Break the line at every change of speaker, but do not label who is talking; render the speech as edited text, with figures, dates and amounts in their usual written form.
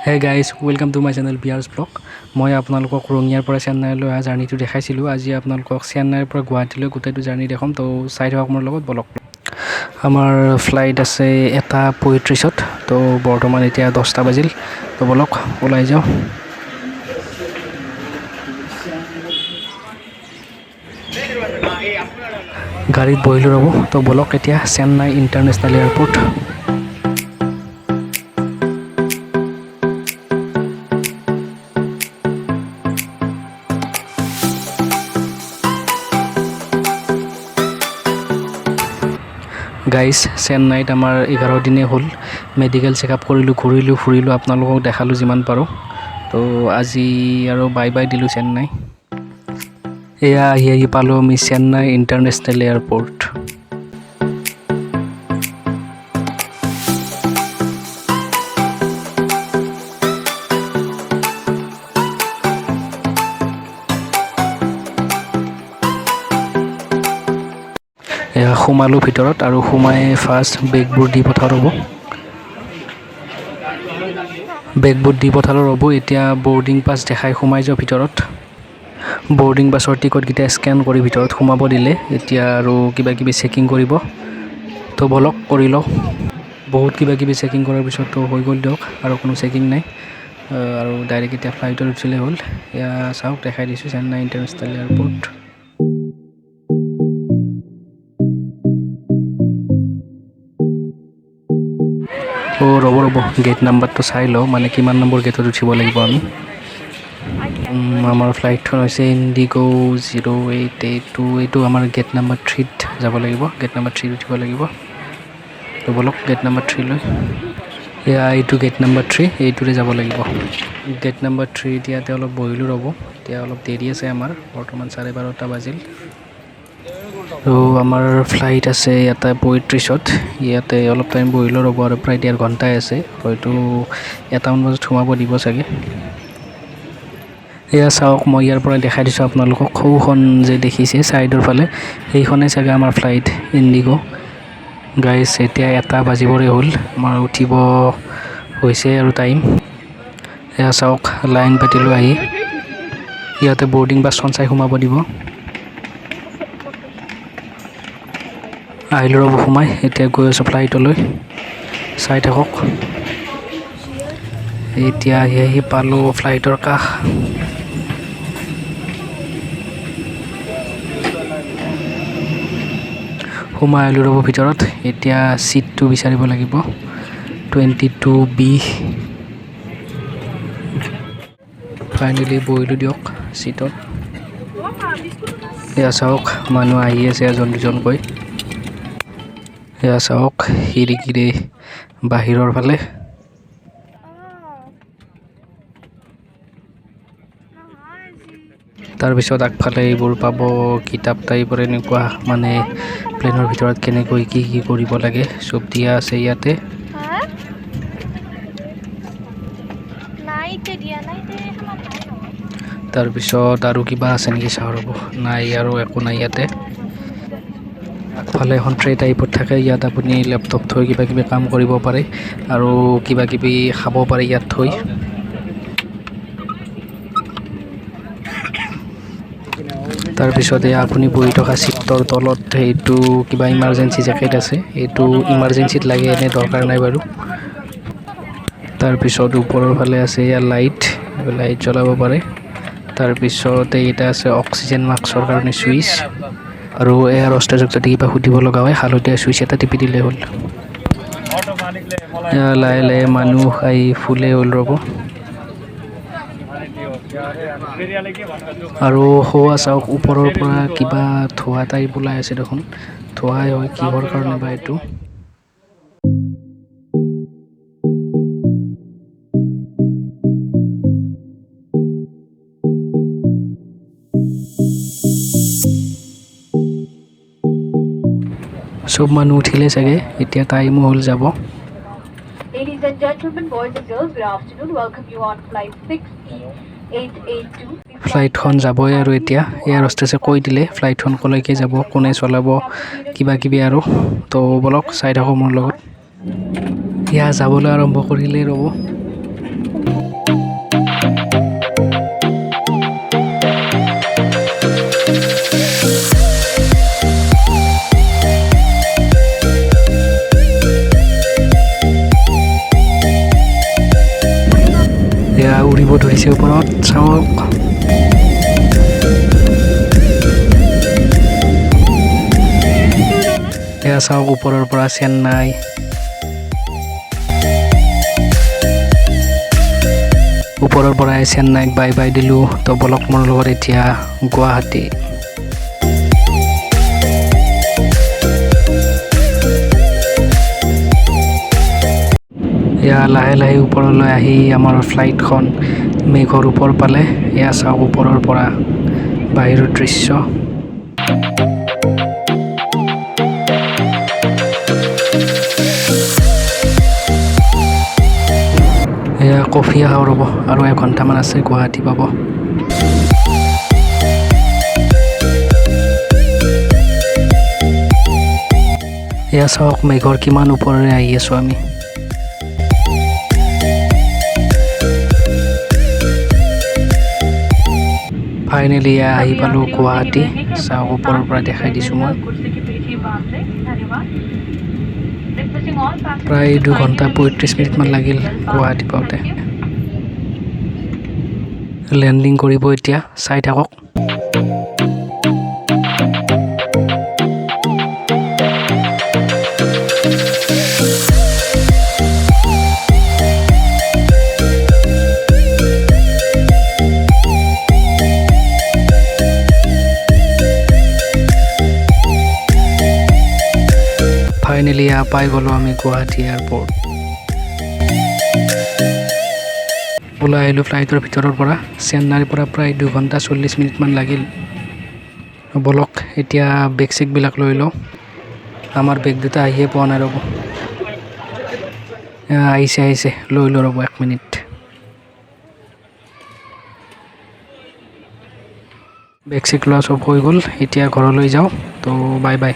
হে guys welcome to my channel বিয়াৰ্ছ blog. মই আপোনালোকক ৰঙিয়াৰ পৰা চেন্নাইলৈ অহা জাৰ্ণিটো দেখাইছিলোঁ। আজি আপোনালোকক চেন্নাইৰ পৰা গুৱাহাটীলৈ গোটেইটো জাৰ্ণি দেখাম, তো চাই থাকক মোৰ লগত বলক। আমাৰ ফ্লাইট আছে 1:35, তো বৰ্তমান এতিয়া 10টা বাজিল, তো বলক ওলাই যাওঁ। গাড়ীত বহিলোঁ ৰ'ব, তো বলক এতিয়া চেন্নাই ইণ্টাৰনেশ্যনেল এয়াৰপৰ্ট। গাইজ চেন্নাইত আমাৰ 11 দিনেই হ'ল। মেডিকেল চেকআপ কৰিলোঁ, ঘূৰিলোঁ ফুৰিলোঁ, আপোনালোকক দেখালোঁ যিমান পাৰোঁ। তো আজি আৰু বাই বাই দিলোঁ চেন্নাই। এয়া আহি পালোঁ আমি চেন্নাই ইণ্টাৰনেশ্যনেল এয়াৰপৰ্ট। এয়া সোমালোঁ ভিতৰত, আৰু সোমাই ফাৰ্ষ্ট বেগবোৰ দি পঠাওঁ ৰ'ব। বেগবোৰ দি পঠালোঁ ৰ'ব। এতিয়া বৰ্ডিং পাছ দেখাই সোমাই যাওঁ ভিতৰত। বৰ্ডিং পাছৰ টিকটকেইটা স্কেন কৰি ভিতৰত সোমাব দিলে। এতিয়া আৰু কিবা কিবি চেকিং কৰিব, তো বলক কৰি লওঁ। বহুত কিবা কিবি চেকিং কৰাৰ পিছততো হৈ গ'ল দিয়ক, আৰু কোনো চেকিং নাই। আৰু ডাইৰেক্ট এতিয়া ফ্লাইটত উঠিলে হ'ল। এয়া চাওক দেখাই দিছোঁ চেন্নাই ইণ্টাৰনেশ্যনেল এয়াৰপৰ্ট। ৰ'ব গেট নাম্বাৰটো চাই লওঁ, মানে কিমান নম্বৰ গেটত উঠিব লাগিব আমি। আমাৰ ফ্লাইটখন হৈছে ইণ্ডিগ' 0882। এইটো আমাৰ গেট নাম্বাৰ 3ত যাব লাগিব, গেট নাম্বাৰ 3ত উঠিব লাগিব। তো বলক গেট নাম্বাৰ 3লৈ। এয়া এইটো গেট নাম্বাৰ 3, এইটোৰে যাব লাগিব। গেট নাম্বাৰ 3 ইয়াতে অলপ বহিলোঁ ৰ'ব। এতিয়া অলপ দেৰি আছে আমাৰ, বৰ্তমান 12:30 বাজিল। তো আমাৰ ফ্লাইট আছে ইয়াতে 35ত। ইয়াতে অলপ টাইম বহিলোঁ ৰ'ব, আৰু প্ৰায় 1.5 ঘণ্টাই আছে, হয়তো 1টামান বজাত সোমাব দিব চাগে। এয়া চাওক, মই ইয়াৰ পৰা দেখাই দিছোঁ আপোনালোকক। সৌখন যে দেখিছে ছাইডৰ ফালে, সেইখনেই চাগে আমাৰ ফ্লাইট ইণ্ডিগ'। গাইজ এতিয়া 1 বাজিবৰে হ'ল, আমাৰ উঠিব হৈছে আৰু টাইম। এয়া চাওক লাইন পাতিলোঁ আহি, ইয়াতে বৰ্ডিং পাছখন চাই সোমাব দিব। আহিলোঁ ৰ'ব সোমাই, এতিয়া গৈ আছোঁ ফ্লাইটলৈ, চাই থাকক। এতিয়া আহি পালোঁ ফ্লাইটৰ কাষ। সোমাই আহিলোঁ ৰ'ব ভিতৰত। এতিয়া ছিটটো বিচাৰিব লাগিব, 22B। ফাইনেলি বহিলোঁ দিয়ক ছিটত। এয়া চাওক মানুহ আহি আছে এজন দুজনকৈ। এয়া চাওক খিৰিকীৰে বাহিৰৰ ফালে। তাৰপিছত আগফালে এইবোৰ পাব কিতাপ টাইপৰ, এনেকুৱা মানে প্লেনৰ ভিতৰত কেনেকৈ কি কি কৰিব লাগে চব দিয়া আছে ইয়াতে। তাৰপিছত আৰু কিবা আছে নেকি চাওঁ ৰ'ব, নাই আৰু একো নাই ইয়াতে। আগফালে এখন ট্ৰে টাইপত থাকে, ইয়াত আপুনি লেপটপ থৈ কিবা কিবি কাম কৰিব পাৰে, আৰু কিবা কিবি খাব পাৰে ইয়াত থৈ। তাৰপিছতে আপুনি বহি থকা ছিটৰ তলত সেইটো কিবা ইমাৰ্জেঞ্চি জেকেট আছে, এইটো ইমাৰ্জেঞ্চিত লাগে, এনেই দৰকাৰ নাই বাৰু। তাৰপিছত ওপৰৰ ফালে আছে এয়া লাইট জ্বলাব পাৰে। তাৰপিছত এইটা আছে অক্সিজেন মাস্কৰ কাৰণে চুইচ, আৰু এয়াৰ হোষ্টেজক যদি কিবা সুধিব লগা হয় হালধীয়া চুইচ এটা টিপি দিলেই হ'ল। লাহে লাহে মানুহ আহি ফুলে হ'ল ৰ'ব। আৰু হোৱা চাওক ওপৰৰ পৰা কিবা ধোঁৱা টাইপ ওলাই আছে দেখোন, ধোঁৱাই হয়, কিহৰ কাৰণে বা এইটো। চব মানুহ উঠিলে চাগে, এতিয়া টাইমো হ'ল যাব।
Ladies and gentlemen, boys and girls, good afternoon. Welcome you on flight 6E882.
ফ্লাইটখন যাবই আৰু এতিয়া। এয়াৰ হোষ্টেছে কৈ দিলে ফ্লাইটখন ক'লৈকে যাব, কোনে চলাব, কিবা কিবি আৰু। তো বলক চাই থাকোঁ মোৰ লগত। এয়া যাবলৈ আৰম্ভ কৰিলে ৰ'ব। উৰিব ধৰিছে ওপৰত চাওক এয়া চাওক ওপৰৰ পৰা চেন্নাই ওপৰৰ পৰাই চেন্নাইক বাই বাই দিলোঁ তো বলক মোৰ লগত এতিয়া গুৱাহাটী এয়া লাহে লাহে ওপৰলৈ আহি আমাৰ ফ্লাইটখন মেঘৰ ওপৰ পালে এয়া চাওক ওপৰৰ পৰা বাহিৰৰ দৃশ্য এয়া কফি খাওঁ ৰ'ব আৰু এঘণ্টামান আছে গুৱাহাটী পাব এয়া চাওক মেঘৰ কিমান ওপৰেৰে আহি আছোঁ আমি ফাইনেলি আহি পালোঁ গুৱাহাটী চাওক ওপৰৰ পৰা দেখাই দিছোঁ মই প্ৰায় 2 ঘণ্টা 35 মিনিটমান লাগিল গুৱাহাটী পাওঁতে লেণ্ডিং কৰিব এতিয়া চাই থাকক ফাইনেলি পাই গ'লোঁ আমি গুৱাহাটী এয়াৰপৰ্ট ওলাই আহিলোঁ ফ্লাইটৰ ভিতৰৰ পৰা চেন্নাইৰ পৰা প্ৰায় 2 ঘণ্টা 40 মিনিটমান লাগিল বলক এতিয়া বেগ চেগবিলাক লৈ লওঁ আমাৰ বেগ দুটা আহিয়ে পোৱা নাই ৰ'ব আহিছে লৈ লওঁ ৰ'ব 1 মিনিট বেগ চেগ লোৱা চব হৈ গ'ল এতিয়া ঘৰলৈ যাওঁ তো বাই বাই